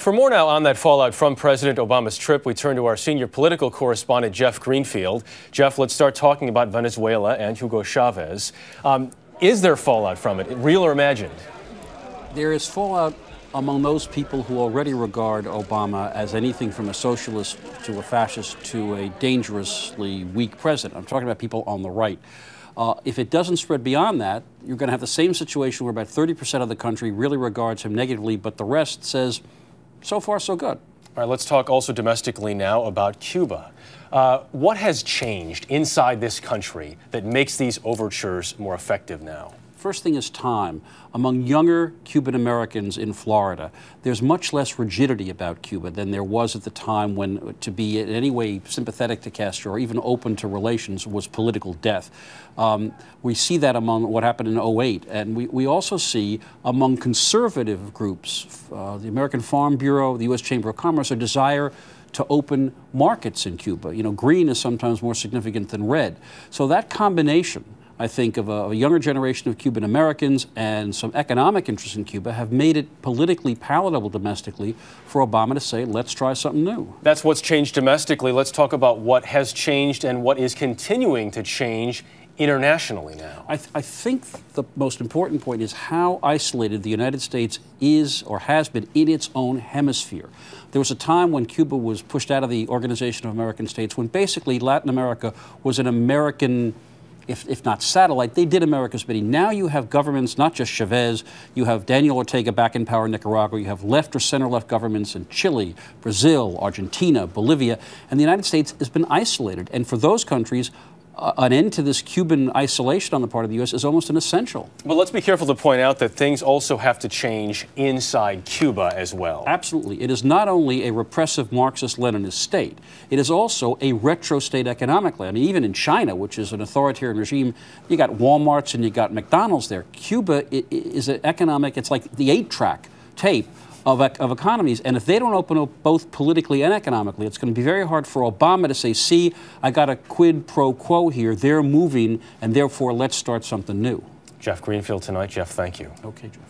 For more now on that fallout from President Obama's trip, we turn to our senior political correspondent, Jeff Greenfield. Jeff, let's start talking about Venezuela and Hugo Chavez. Is there fallout from it, real or imagined? There is fallout among those people who already regard Obama as anything from a socialist to a fascist to a dangerously weak president. I'm talking about people on the right. If it doesn't spread beyond that, you're going to have the same situation where about 30% of the country really regards him negatively, but the rest says, so far, so good. All right, let's talk also domestically now about Cuba. What has changed inside this country that makes these overtures more effective now? First thing is time. Among younger Cuban Americans in Florida, there's much less rigidity about Cuba than there was at the time when to be in any way sympathetic to Castro or even open to relations was political death. We see that among what happened in '08, and we also see among conservative groups, the American Farm Bureau, the U.S. Chamber of Commerce, a desire to open markets in Cuba. You know, green is sometimes more significant than red. So that combination, I think, of a younger generation of Cuban Americans and some economic interests in Cuba have made it politically palatable domestically for Obama to say, let's try something new. That's what's changed domestically. Let's talk about what has changed and what is continuing to change internationally now. I think the most important point is how isolated the United States is or has been in its own hemisphere. There was a time when Cuba was pushed out of the Organization of American States, when basically Latin America was an American, if not satellite, they did America's bidding. Now you have governments, not just Chavez, you have Daniel Ortega back in power in Nicaragua, you have left or center-left governments in Chile, Brazil, Argentina, Bolivia, and the United States has been isolated. And for those countries, an end to this Cuban isolation on the part of the U.S. is almost an essential. But let's be careful to point out that things also have to change inside Cuba as well. Absolutely. It is not only a repressive Marxist-Leninist state, it is also a retro-state economically. I mean, even in China, which is an authoritarian regime, you got Walmarts and you got McDonald's there. Cuba is an economic, it's like the 8-track tape of economies, and if they don't open up both politically and economically, it's going to be very hard for Obama to say, see, I got a quid pro quo here, they're moving, and therefore let's start something new. Jeff Greenfield tonight. Jeff, thank you. Okay, Jeff.